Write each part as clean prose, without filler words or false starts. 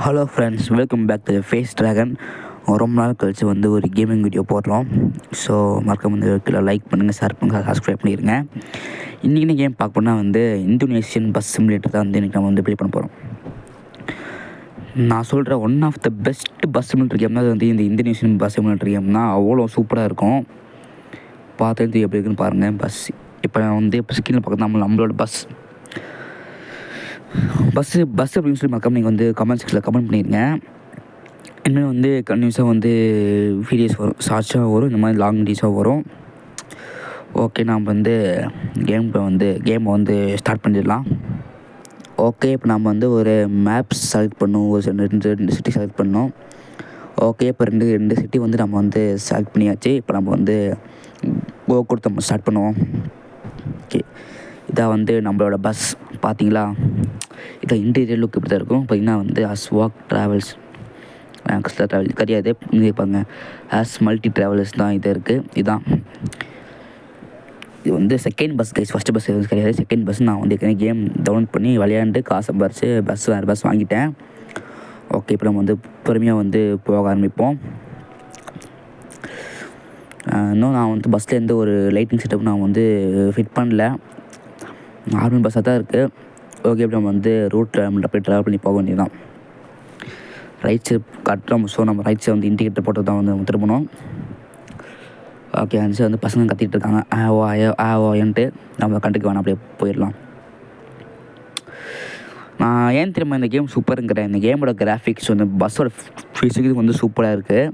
Hello friends, welcome back to Face Dragon. ரொம்ப நாள் கழித்து வந்து ஒரு கேமிங் வீடியோ போடுறோம். ஸோ மறக்காம வந்து கீழே லைக் பண்ணுங்கள், ஷேர் பண்ணுங்கள், சப்ஸ்கிரைப் பண்ணிடுங்க. இன்றைக்கி கேம் பார்க்க போனால் வந்து இந்தோனேஷியன் பஸ் சிமுலேட்டர் தான் வந்து இன்றைக்கி நம்ம வந்து ப்ளே பண்ண போகிறோம். நான் சொல்கிற one of the best bus simulator game தான் வந்து இந்த இந்தோனேஷியன் பஸ் சிமுலேட்டர் கேம் தான். அவ்வளோ சூப்பராக இருக்கும். பார்த்து எப்படி இருக்குன்னு பாருங்கள். இப்போ வந்து இப்போ ஸ்கிரீனில் பார்க்க நம்மளோட பஸ்ஸு அப்படின்னு சொல்லி மறக்காம நீங்கள் வந்து கமெண்ட் செக்ஷனில் கமெண்ட் பண்ணிடுங்க. இன்னும் வந்து கன்டினியூஸாக வந்து வீடியோஸ் வரும், ஷார்ட்ஸாக வரும், இந்த மாதிரி லாங் வீடியோஸாக வரும். ஓகே, நாம் வந்து கேமை வந்து ஸ்டார்ட் பண்ணிடலாம். ஓகே, இப்போ நம்ம வந்து ஒரு மேப்ஸ் செலக்ட் பண்ணோம், ஒரு ரெண்டு சிட்டி செலக்ட் பண்ணோம். ஓகே, இப்போ ரெண்டு சிட்டி வந்து நம்ம வந்து செலக்ட் பண்ணியாச்சு. இப்போ நம்ம வந்து கொடுத்து நம்ம ஸ்டார்ட் பண்ணுவோம். ஓகே, இதான் வந்து நம்மளோட பஸ். பார்த்தீங்களா, இதான் இன்டீரியர் லுக் இப்படி தான் இருக்கும். பார்த்திங்கன்னா வந்து அஸ்வாக் ட்ராவல்ஸ் கிடையாது, இருப்பாங்க மல்டி ட்ராவல்ஸ் தான் இது இருக்குது. இதுதான் இது வந்து second bus guys. First bus கிடையாது, செகண்ட் பஸ். நான் வந்து கேம் டவுன்லோட் பண்ணி விளையாண்டு காசு சம்பாரிச்சு வேறு பஸ் வாங்கிட்டேன். ஓகே, இப்போ நம்ம வந்து பொறுமையாக வந்து போக ஆரம்பிப்போம். இன்னும் நான் வந்து பஸ்ஸில் எந்த ஒரு லைட்டிங் செட்டப் நான் வந்து ஃபிட் பண்ணல, நார்மல் பஸ்ஸாக தான் இருக்குது. ஓகே, இப்போ நம்ம வந்து ரூட்டில் நம்ம போய் ட்ராவல் பண்ணி போக வேண்டியது தான். ரைட் சைட் கட்டுறோம். ஸோ நம்ம ரைட் சைட் வந்து இண்டிகேட்டர் போட்டு தான் வந்து திரும்பணும். ஓகே, அந்த சைடு வந்து பசங்க கத்திகிட்டு இருக்காங்க, ஆவோன்ட்டு. நம்ம கண்டுக்க வேணாம், அப்படியே போயிடலாம். நான் ஏன் திரும்ப இந்த கேம் சூப்பருங்கிறேன், இந்த கேமோட கிராஃபிக்ஸ் வந்து பஸ்ஸோட ஃபிசிக்ஸ் வந்து சூப்பராக இருக்குது.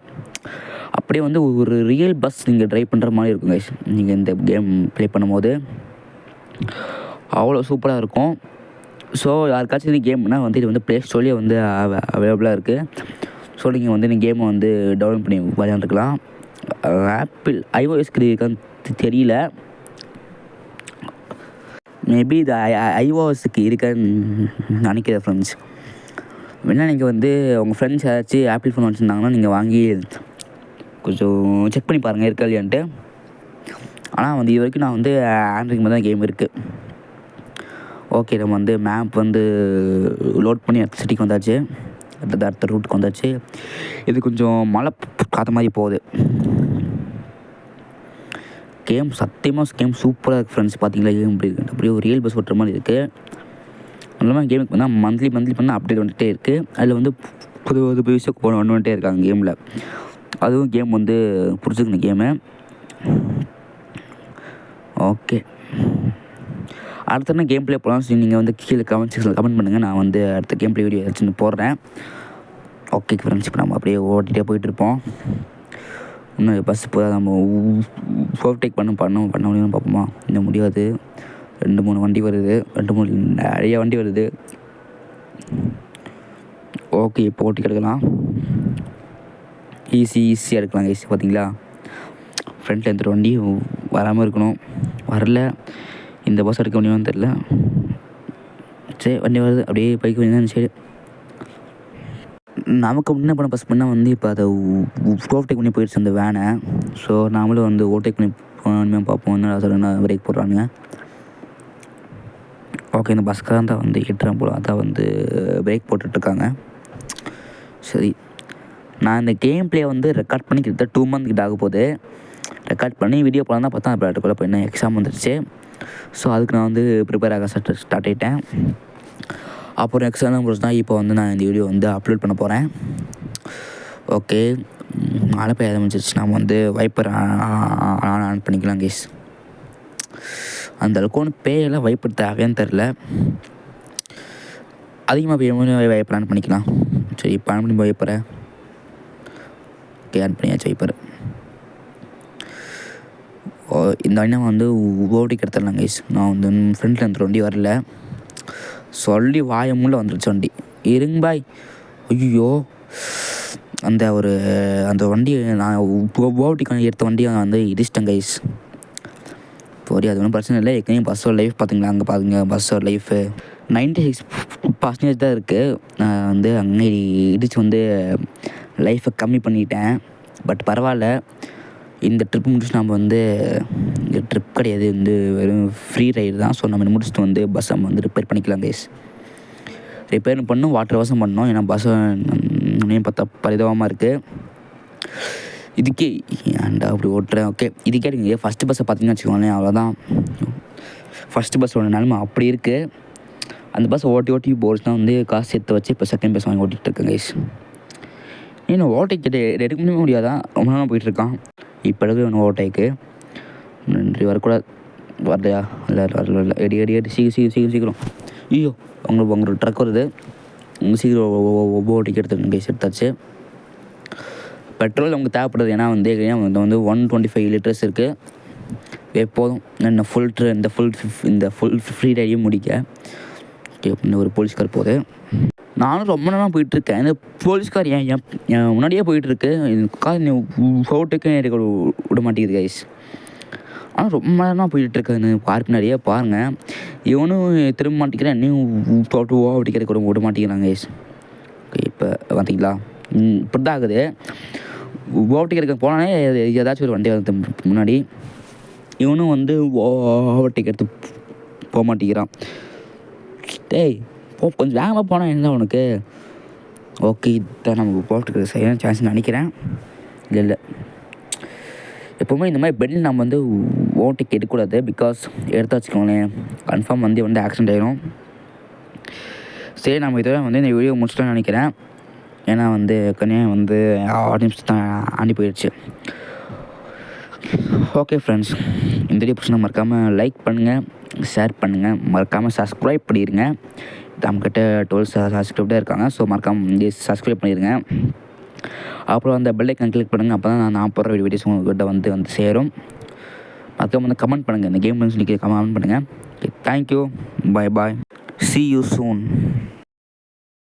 அப்படியே வந்து ஒரு ரியல் பஸ் நீங்கள் ட்ரைவ் பண்ணுற மாதிரி இருக்கும் கைஸ். நீங்கள் இந்த கேம் ப்ளே பண்ணும்போது அவ்வளோ சூப்பராக இருக்கும். ஸோ யாருக்காச்சும் இந்த கேம்னால் வந்து இது வந்து ப்ளே ஸ்டோர்லேயே வந்து அவைலபிளாக இருக்குது. ஸோ நீங்கள் வந்து இந்த கேமை வந்து டவுன்லோட் பண்ணி விளையாண்டுக்கலாம். ஆப்பிள் iOS இருக்கான்னு தெரியல, மேபி இது iOSக்கு இருக்கான்னு நினைக்கிறேன் ஃப்ரெண்ட்ஸ். வேணால் நீங்கள் வந்து உங்கள் ஃப்ரெண்ட்ஸ் ஏதாச்சும் ஆப்பிள் ஃபோன் வச்சுருந்தாங்கன்னா நீங்கள் வாங்கி கொஞ்சம் செக் பண்ணி பாருங்கள் இருக்கா இல்லையான்ட்டு. ஆனால் வந்து இது வரைக்கும் நான் வந்து ஆண்ட்ராய்டு மாதிரி தான் கேம் இருக்குது. ஓகே, நம்ம வந்து மேப் வந்து லோட் பண்ணி அடுத்த சிட்டிக்கு வந்தாச்சு, அடுத்த ரூட்டுக்கு வந்தாச்சு. இது கொஞ்சம் மழை காற்ற மாதிரி போகுது. கேம் சூப்பராக இருக்குது ஃப்ரெண்ட்ஸ். பார்த்தீங்களா கேம் இப்படி இருக்குது, அப்படியே ஒரு ரியல் பஸ் ஓட்டுற மாதிரி இருக்குது. அந்த கேமுக்கு வந்து மந்த்லி பண்ணால் அப்டேட் வந்துகிட்டே இருக்குது. அதில் வந்து புது விஷயம் கொண்டு வந்துட்டே இருக்காங்க கேமில். அதுவும் கேம் வந்து பிடிச்சிருக்கு இந்த கேமு. ஓகே, அடுத்த என்ன கேம் ப்ளே போகலாம். ஸோ நீங்கள் வந்து கீழே கமெண்ட் செக்ஷனில் கமெண்ட் பண்ணுங்கள், நான் வந்து அடுத்த கேம் ப்ளே வீடியோ ஏதாச்சும் போடுறேன். ஓகே ஃப்ரெண்ட்ஸ், இப்போ நம்ம அப்படியே ஓட்டிகிட்டே போயிட்டுருப்போம். இன்னும் பஸ் இப்போ நம்ம ஓவர்டேக் பண்ண முடியும்னு பார்ப்போமா? இன்னும் முடியாது. 2-3 வண்டி வருது, நிறைய வண்டி வருது. ஓகே, இப்போ ஓட்டி கிடக்கலாம். ஈஸியாக இருக்கலாம் ஈஸி. பார்த்தீங்களா, ஃப்ரண்ட்டில் எந்த வண்டி வராமல் இருக்கணும். வரல, இந்த பஸ் எடுக்க முடியுமான்னு தெரில. சரி, வண்டி வருது, அப்படியே பைக் வேணும். சரி, நமக்கு முன்ன பண்ண பஸ் பண்ணால் வந்து இப்போ அதை ஓவர்டேக் பண்ணி போயிடுச்சு அந்த வேனை. ஸோ நாமளும் வந்து ஓவர்டேக் பண்ணி போகணுமே பார்ப்போம். என்ன பிரேக் போடுறானுங்க. ஓகே, இந்த பஸ்க்காக தான் வந்து ஏற்றுறேன் போல, அதான் வந்து பிரேக் போட்டுட்ருக்காங்க. சரி, நான் இந்த கேம் ப்ளே வந்து ரெக்கார்ட் பண்ணி கிட்டத்தட்ட 2 months கிட்ட ஆக போகுது. ரெக்கார்ட் பண்ணி வீடியோ போனால் தான் பார்த்தா அதுக்குள்ளே இப்போ என்ன எக்ஸாம் வந்துடுச்சு. ஸோ அதுக்கு நான் வந்து ப்ரிப்பேர் ஆக ஸ்டார்ட் ஆகிட்டேன். அப்புறம் எக்ஸாம் முடிச்சு தான் இப்போ வந்து நான் இந்த வீடியோ வந்து அப்லோட் பண்ண போகிறேன். ஓகே, மழை பெய்ய ஆரம்பிச்சிருச்சு. நம்ம வந்து வைப்பர் ஆன் பண்ணிக்கலாம் கேஸ். அந்த அளவுக்கு ஒன்று பேயெல்லாம் வைப்பர் தேவையான்னு தெரில, அதிகமாக பெய்யும்போது வைப்பர் ஆன் பண்ணிக்கலாம். சரி, இப்போ ஆன் பண்ணி வைப்பறேன். ஓகே, ஆன் பண்ணியாச்சு வைப்பர். இந்த வண்டி நம்ம வந்து ஓட்டிக்கு எடுத்துடலாம் கைஸ். நான் வந்து ஃப்ரெண்டில் அந்த வண்டி வரல, சொல்லி வாயமுள்ள வந்துருச்சு வண்டி. இருங்க பாய். ஐயோ, அந்த வண்டி நான் ஓட்டிக்கு எடுத்த வண்டியை வந்து இடிச்சிட்டேன் கைஸ். போரி, அது ஒன்றும் பிரச்சனை இல்லை. ஏற்கனவே பஸ்ஸோட லைஃப் பார்த்திங்களா, அங்கே பாருங்க பஸ்ஸோட லைஃபு 96% தான் இருக்குது. வந்து அங்கே இடித்து வந்து லைஃப்பை கம்மி பண்ணிட்டேன். பட் பரவாயில்ல, இந்த ட்ரிப் முடிச்சு நம்ம வந்து இந்த ட்ரிப் கிடையாது, வந்து வெறும் ஃப்ரீ ரைடு தான். ஸோ நம்ம முடிச்சுட்டு வந்து பஸ் நம்ம வந்து ரிப்பேர் பண்ணிக்கலாம் கைஸ். ரிப்பேர் பண்ணணும், வாட்டர் வாஷும் பண்ணணும். ஏன்னா பஸ்ஸு பார்த்தா பரிதாபமாக இருக்குது. இதுக்கே ஏன்டா அப்படி ஓட்டுறேன். ஓகே, இதுக்கே நீங்கள் ஃபஸ்ட்டு பஸ்ஸை பார்த்தீங்கன்னு வச்சுக்கோங்களேன், அவ்வளோதான். ஃபஸ்ட்டு பஸ்ஸோட நிலமை அப்படி இருக்குது. அந்த பஸ்ஸை ஓட்டி போர்ஸ்னால் வந்து காசு சேர்த்து வச்சு இப்போ செகண்ட் பஸ் வாங்கி ஓட்டிகிட்டு இருக்கேன் கைஸ். ஏன்னா ஓவர்டேக் எடுக்க முடியாதான், ரொம்ப நேரம் போயிட்டுருக்கான். இப்போ எடுக்க வேணும் ஓவர்டேக்கு. நன்றி வரக்கூடாது. வரலையா? இல்லை எடி சீக்கிரம். ஐயோ, உங்களோட ட்ரக் வருது. சீக்கிரம் ஓவர்டேக் எடுத்துருங்க கைஸ். எடுத்தாச்சு. பெட்ரோல் நமக்கு தேவைப்படுது. ஏன்னா வந்து 125 லிட்டர்ஸ் இருக்குது. போதும் இந்த ஃபுல் ஃப்ரீ ரைடையும் முடிக்க. ஓகே, ஒரு போலீஸ்கார் போகுது. நானும் ரொம்ப நேரம் போயிட்டுருக்கேன். இந்த போலீஸ்கார் என் முன்னாடியே போயிட்டுருக்கு. கார் ஓவர்டேக்கே விட மாட்டேங்குது கைஸ். ஆனால் ரொம்ப நேரமாக போயிட்டுருக்கேன் கார் பின்னாடியே பாருங்கள். இவனும் திரும்ப மாட்டேங்கிறேன், என்னையும் ஓவர்டேக்கிறதுக்கு விட மாட்டேங்கிறாங்க கைஸ். ஓகே, இப்போ பார்த்தீங்களா இப்படி தான் ஆகுது. ஓவர்டேக்கிறதுக்கு போனானே ஏதாச்சும் ஒரு வண்டி வந்து முன்னாடி. இவனும் வந்து ஓவர்டேக் எடுத்து போக மாட்டேங்கிறான். டேய் கொஞ்சம் வேகமாக போனால் என்ன உனக்கு? ஓகே, இதான் நம்ம ஓவர்டேக் சரியான சான்ஸ் நினைக்கிறேன். இல்லை எப்போவுமே இந்த மாதிரி பெண்டில் நம்ம வந்து ஓவர்டேக் எடுக்கக்கூடாது. பிகாஸ் எடுத்து வச்சுக்கோங்களேன், கன்ஃபார்ம் வந்து ஆக்சிடென்ட் ஆகிடும். சரி, நம்ம இதோட வந்து இந்த வீடியோ முடிச்சிட்டோன்னு நினைக்கிறேன். ஏன்னா வந்து கனியாக வந்து 6 நிமிஷம் தான் ஆண்டி போயிடுச்சு. ஓகே ஃப்ரெண்ட்ஸ், இந்த வீடியோ பிடிச்சினா மறக்காமல் லைக் பண்ணுங்கள், ஷேர் பண்ணுங்கள், மறக்காமல் சப்ஸ்கிரைப் பண்ணிடுங்க. நம்மக்கிட்ட 12 சப்ஸ்கிரைப்டாக இருக்காங்க. ஸோ மறக்காமல் சப்ஸ்கிரைப் பண்ணிடுங்க. அப்புறம் அந்த பெல் ஐக்கான் கிளிக் பண்ணுங்கள். அப்போ தான் நான் போடுற வீடியோஸ் உங்கள்கிட்ட வந்து சேரும். மறக்காமல் வந்து கமெண்ட் பண்ணுங்கள். இந்த கேம் சொல்லி கமெண்ட் பண்ணுங்கள். Okay, thank you, bye. See you soon.